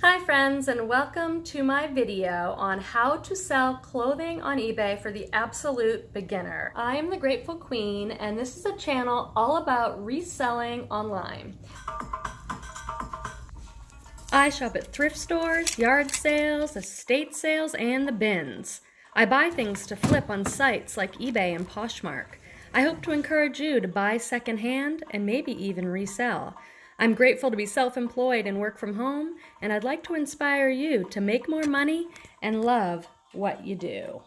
Hi friends, and welcome to my video on how to sell clothing on eBay for the absolute beginner. I am the Grateful Queen, and this is a channel all about reselling online. I shop at thrift stores, yard sales, estate sales, and the bins. I buy things to flip on sites like eBay and Poshmark. I hope to encourage you to buy secondhand and maybe even resell. I'm grateful to be self-employed and work from home, and I'd like to inspire you to make more money and love what you do.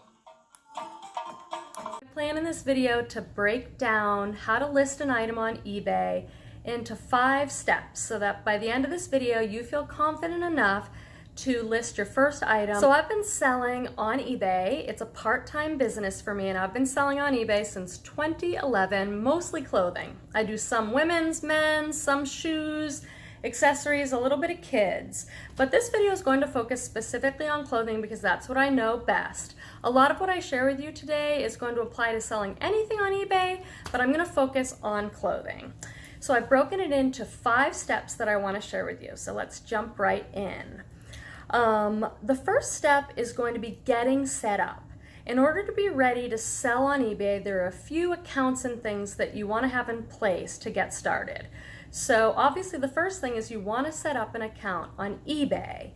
I plan in this video to break down how to list an item on eBay into 5 steps so that by the end of this video you feel confident enough to list your first item. So I've been selling on eBay. It's a part-time business for me, and I've been selling on eBay since 2011, mostly clothing. I do some women's, men's, some shoes, accessories, a little bit of kids. But this video is going to focus specifically on clothing because that's what I know best. A lot of what I share with you today is going to apply to selling anything on eBay, but I'm going to focus on clothing. So I've broken it into 5 steps that I want to share with you. So let's jump right in. The first step is going to be getting set up. In order to be ready to sell on eBay, there are a few accounts and things that you want to have in place to get started. So obviously the first thing is you want to set up an account on eBay.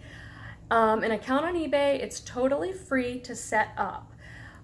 An account on eBay, it's totally free to set up.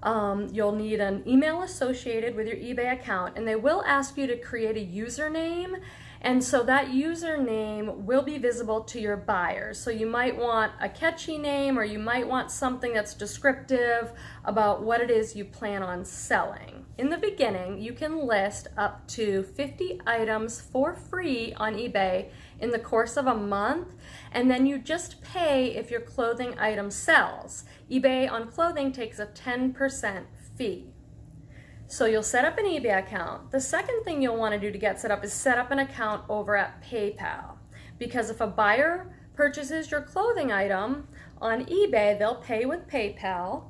You'll need an email associated with your eBay account, and they will ask you to create a username, and so that username will be visible to your buyers. So you might want a catchy name, or you might want something that's descriptive about what it is you plan on selling. In the beginning, you can list up to 50 items for free on eBay in the course of a month, and then you just pay if your clothing item sells. eBay on clothing takes a 10% fee. So you'll set up an eBay account. The second thing you'll want to do to get set up is set up an account over at PayPal. Because if a buyer purchases your clothing item on eBay, they'll pay with PayPal,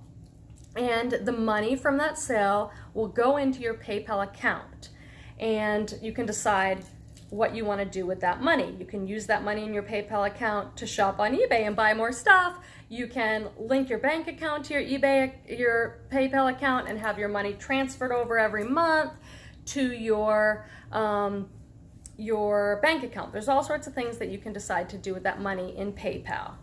and the money from that sale will go into your PayPal account. And you can decide what you want to do with that money. You can use that money in your PayPal account to shop on eBay and buy more stuff. You can link your bank account to your PayPal account and have your money transferred over every month to your bank account. There's all sorts of things that you can decide to do with that money in PayPal.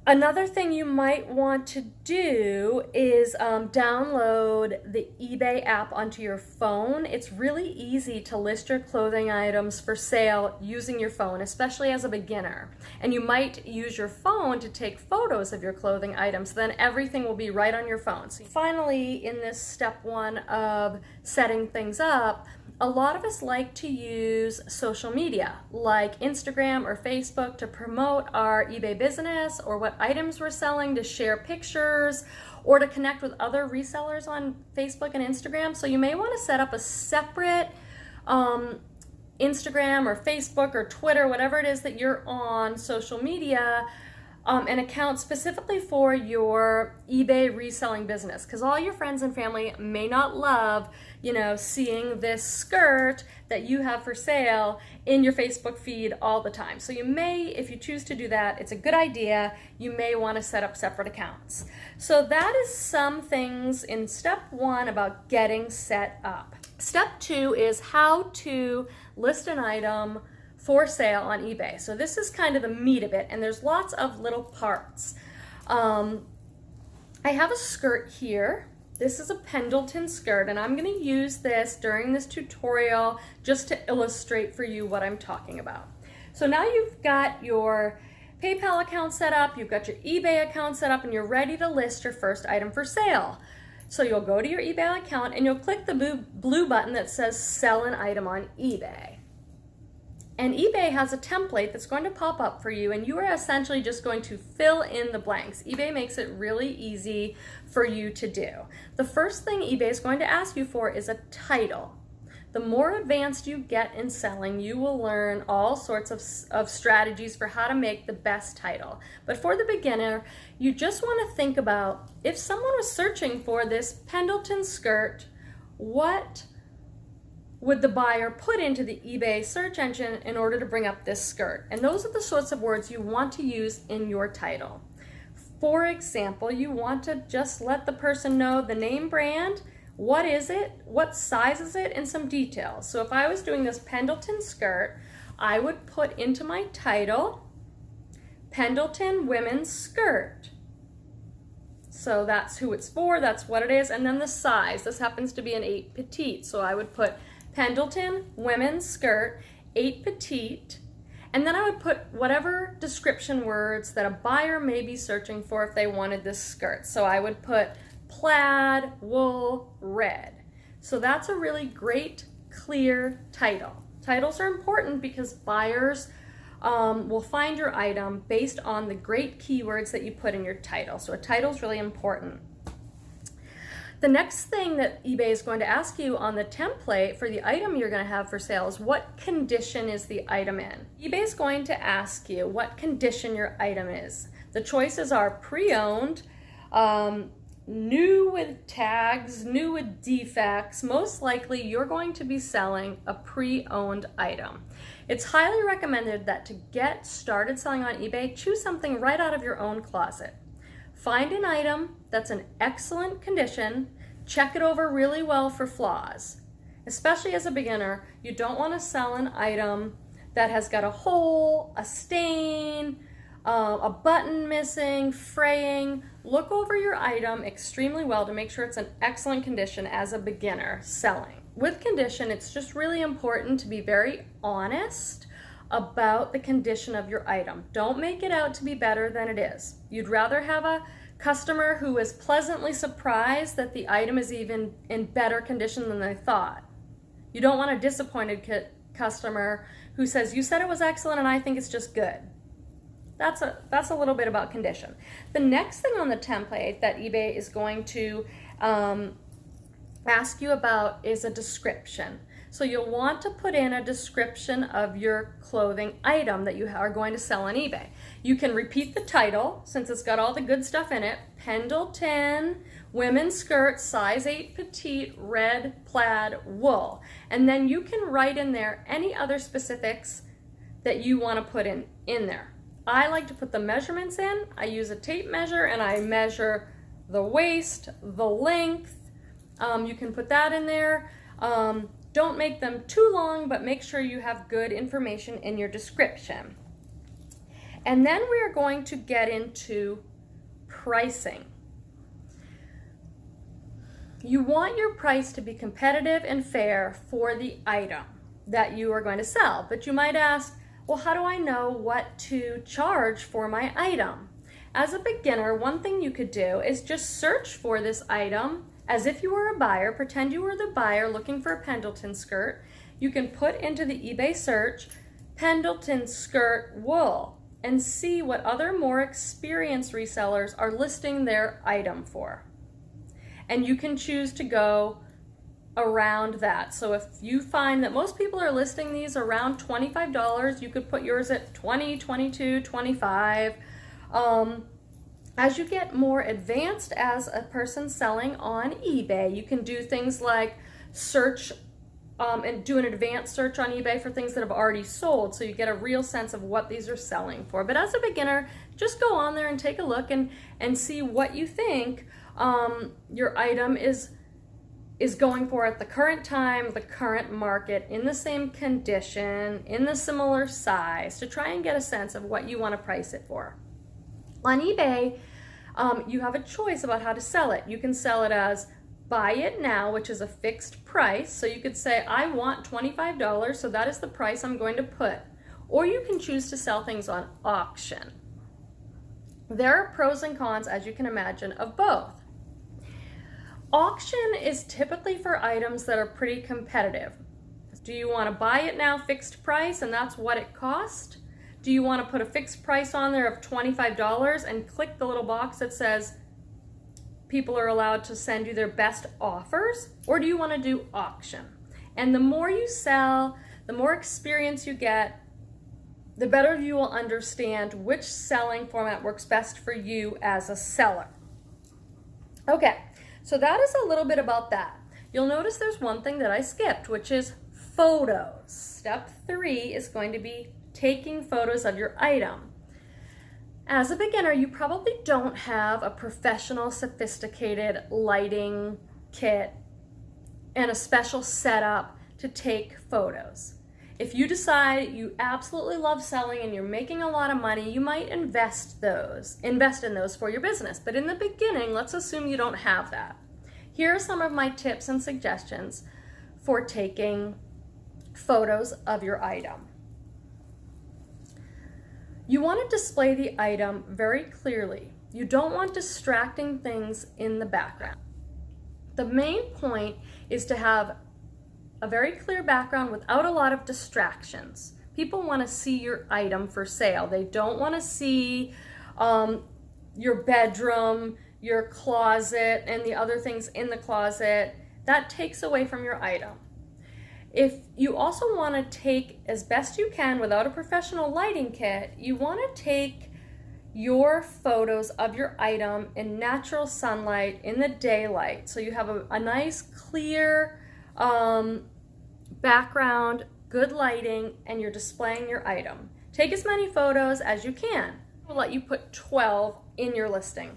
Another thing you might want to do is download the eBay app onto your phone. It's really easy to list your clothing items for sale using your phone, especially as a beginner. And you might use your phone to take photos of your clothing items, then everything will be right on your phone. So finally, in this step 1 of setting things up, a lot of us like to use social media like Instagram or Facebook to promote our eBay business or what items we're selling, to share pictures, or to connect with other resellers on Facebook and Instagram. So you may want to set up a separate Instagram or Facebook or Twitter, whatever it is that you're on social media, an account specifically for your eBay reselling business, because all your friends and family may not love, seeing this skirt that you have for sale in your Facebook feed all the time. So you may, if you choose to do that, it's a good idea. You may want to set up separate accounts. So that is some things in step 1 about getting set up. Step 2 is how to list an item for sale on eBay. So this is kind of the meat of it, and there's lots of little parts. I have a skirt here. This is a Pendleton skirt, and I'm going to use this during this tutorial just to illustrate for you what I'm talking about. So now you've got your PayPal account set up, you've got your eBay account set up, and you're ready to list your first item for sale. So you'll go to your eBay account and you'll click the blue button that says Sell an Item on eBay. And eBay has a template that's going to pop up for you, and you are essentially just going to fill in the blanks. eBay makes it really easy for you to do. The first thing eBay is going to ask you for is a title. The more advanced you get in selling, you will learn all sorts of strategies for how to make the best title. But for the beginner, you just want to think about, if someone was searching for this Pendleton skirt, what would the buyer put into the eBay search engine in order to bring up this skirt? And those are the sorts of words you want to use in your title. For example, you want to just let the person know the name brand, what is it, what size is it, and some details. So if I was doing this Pendleton skirt, I would put into my title, Pendleton women's skirt. So that's who it's for, that's what it is, and then the size. This happens to be an 8 petite, so I would put Pendleton women's skirt, 8 petite, and then I would put whatever description words that a buyer may be searching for if they wanted this skirt. So I would put plaid, wool, red. So that's a really great, clear title. Titles are important because buyers will find your item based on the great keywords that you put in your title. So a title is really important. The next thing that eBay is going to ask you on the template for the item you're going to have for sale is what condition is the item in. eBay is going to ask you what condition your item is. The choices are pre-owned, new with tags, new with defects. Most likely you're going to be selling a pre-owned item. It's highly recommended that to get started selling on eBay, choose something right out of your own closet. Find an item that's in excellent condition, check it over really well for flaws. Especially as a beginner, you don't want to sell an item that has got a hole, a stain, a button missing, fraying. Look over your item extremely well to make sure it's in excellent condition as a beginner selling. With condition, it's just really important to be very honest about the condition of your item. Don't make it out to be better than it is. You'd rather have a customer who is pleasantly surprised that the item is even in better condition than they thought. You don't want a disappointed customer who says, "You said it was excellent and I think it's just good." That's a little bit about condition. The next thing on the template that eBay is going to ask you about is a description. So you'll want to put in a description of your clothing item that you are going to sell on eBay. You can repeat the title since it's got all the good stuff in it. Pendleton women's skirt, size 8 petite, red plaid wool. And then you can write in there any other specifics that you want to put in there. I like to put the measurements in. I use a tape measure and I measure the waist, the length. You can put that in there. Don't make them too long, but make sure you have good information in your description. And then we are going to get into pricing. You want your price to be competitive and fair for the item that you are going to sell. But you might ask, well, how do I know what to charge for my item? As a beginner, one thing you could do is just search for this item as if you were a buyer. Pretend you were the buyer looking for a Pendleton skirt. You can put into the eBay search Pendleton skirt wool and see what other more experienced resellers are listing their item for. And you can choose to go around that. So if you find that most people are listing these around $25, you could put yours at $20, $22, $25. As you get more advanced as a person selling on eBay, you can do things like search and do an advanced search on eBay for things that have already sold, so you get a real sense of what these are selling for. But as a beginner, just go on there and take a look and see what you think your item is going for at the current time, the current market, in the same condition, in the similar size, to try and get a sense of what you want to price it for. On eBay, you have a choice about how to sell it. You can sell it as buy it now, which is a fixed price. So you could say, I want $25, so that is the price I'm going to put. Or you can choose to sell things on auction. There are pros and cons, as you can imagine, of both. Auction is typically for items that are pretty competitive. Do you want to buy it now fixed price and that's what it cost? Do you want to put a fixed price on there of $25 and click the little box that says people are allowed to send you their best offers? Or do you want to do auction? And the more you sell, the more experience you get, the better you will understand which selling format works best for you as a seller. Okay, so that is a little bit about that. You'll notice there's one thing that I skipped, which is photos. Step 3 is going to be taking photos of your item. As a beginner, you probably don't have a professional, sophisticated lighting kit and a special setup to take photos. If you decide you absolutely love selling and you're making a lot of money, you might invest in those for your business. But in the beginning, let's assume you don't have that. Here are some of my tips and suggestions for taking photos of your item. You want to display the item very clearly. You don't want distracting things in the background. The main point is to have a very clear background without a lot of distractions. People want to see your item for sale. They don't want to see your bedroom, your closet, and the other things in the closet. That takes away from your item. If you also want to take, as best you can without a professional lighting kit, you want to take your photos of your item in natural sunlight in the daylight. So you have a nice clear background, good lighting, and you're displaying your item. Take as many photos as you can. We'll let you put 12 in your listing.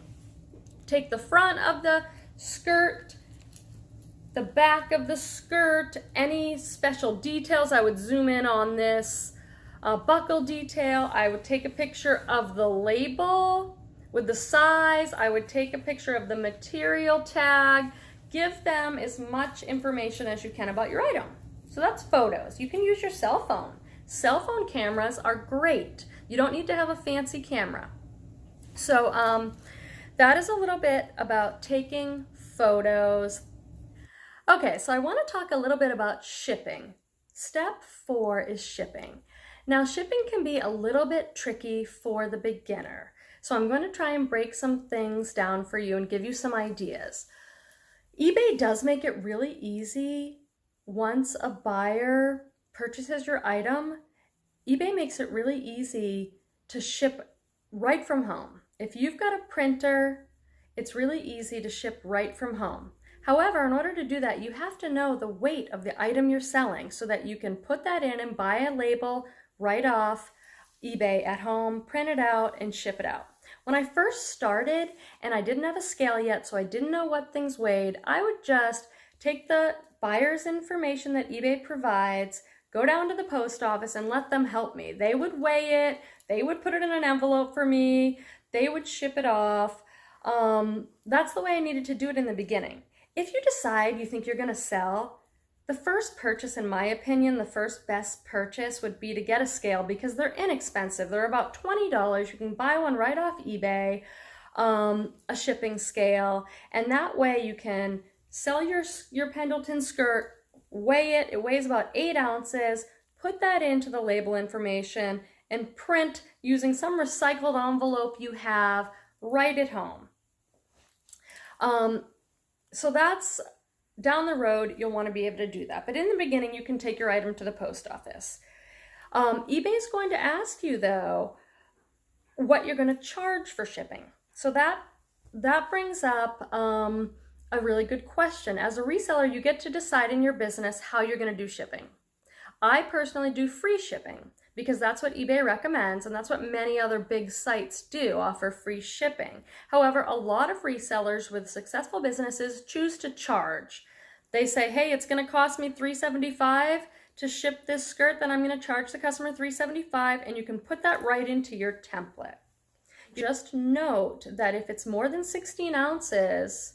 Take the front of the skirt, the back of the skirt, any special details. I would zoom in on this buckle detail. I would take a picture of the label with the size. I would take a picture of the material tag. Give them as much information as you can about your item. So that's photos. You can use your cell phone. Cell phone cameras are great. You don't need to have a fancy camera. So that is a little bit about taking photos. Okay, so I want to talk a little bit about shipping. Step 4 is shipping. Now, shipping can be a little bit tricky for the beginner. So I'm going to try and break some things down for you and give you some ideas. eBay does make it really easy. Once a buyer purchases your item, eBay makes it really easy to ship right from home. If you've got a printer, it's really easy to ship right from home. However, in order to do that, you have to know the weight of the item you're selling so that you can put that in and buy a label right off eBay at home, print it out, and ship it out. When I first started and I didn't have a scale yet, so I didn't know what things weighed, I would just take the buyer's information that eBay provides, go down to the post office and let them help me. They would weigh it, they would put it in an envelope for me, they would ship it off. That's the way I needed to do it in the beginning. If you decide you think you're going to sell, the first purchase, in my opinion, the first best purchase would be to get a scale because they're inexpensive. They're about $20. You can buy one right off eBay, a shipping scale, and that way you can sell your Pendleton skirt, weigh it. It weighs about 8 ounces. Put that into the label information and print using some recycled envelope you have right at home. So that's down the road, you'll want to be able to do that. But in the beginning, you can take your item to the post office. eBay is going to ask you, though, what you're going to charge for shipping. So that brings up a really good question. As a reseller, you get to decide in your business how you're going to do shipping. I personally do free shipping because that's what eBay recommends, and that's what many other big sites do, offer free shipping. However, a lot of resellers with successful businesses choose to charge. They say, hey, it's going to cost me $3.75 to ship this skirt, then I'm going to charge the customer $3.75, and you can put that right into your template. Just note that if it's more than 16 ounces,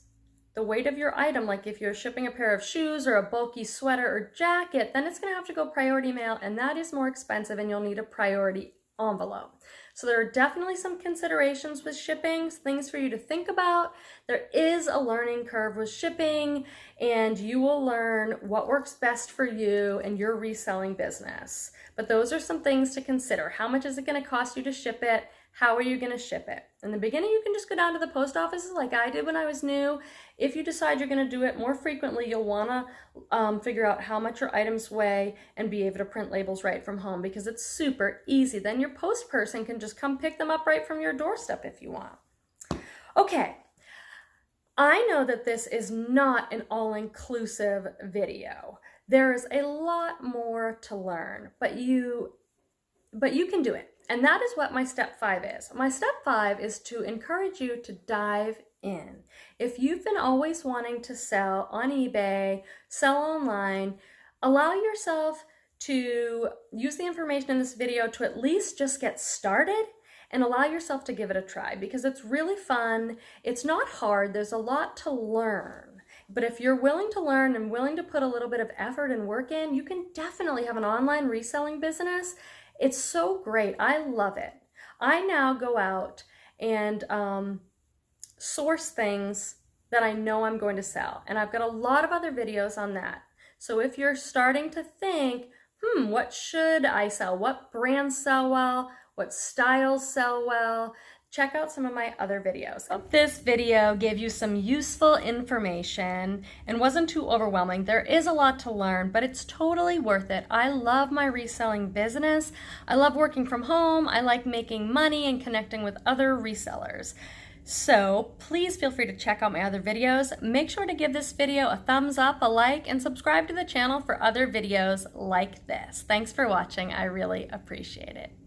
the weight of your item, like if you're shipping a pair of shoes or a bulky sweater or jacket, then it's going to have to go priority mail, and that is more expensive, and you'll need a priority envelope. So there are definitely some considerations with shipping, things for you to think about. There is a learning curve with shipping, and you will learn what works best for you and your reselling business. But those are some things to consider. How much is it going to cost you to ship it? How are you going to ship it? In the beginning, you can just go down to the post offices like I did when I was new. If you decide you're going to do it more frequently, you'll want to figure out how much your items weigh and be able to print labels right from home because it's super easy. Then your post person can just come pick them up right from your doorstep if you want. Okay, I know that this is not an all-inclusive video. There's a lot more to learn, but you can do it. And that is what my step 5 is. My step 5 is to encourage you to dive in. If you've been always wanting to sell on eBay, sell online, allow yourself to use the information in this video to at least just get started and allow yourself to give it a try, because it's really fun. It's not hard. There's a lot to learn. But if you're willing to learn and willing to put a little bit of effort and work in, you can definitely have an online reselling business. It's so great. I love it. I now go out and source things that I know I'm going to sell. And I've got a lot of other videos on that. So if you're starting to think, what should I sell? What brands sell well? What styles sell well? Check out some of my other videos. I hope this video gave you some useful information and wasn't too overwhelming. There is a lot to learn, but it's totally worth it. I love my reselling business. I love working from home. I like making money and connecting with other resellers. So please feel free to check out my other videos. Make sure to give this video a thumbs up, a like, and subscribe to the channel for other videos like this. Thanks for watching. I really appreciate it.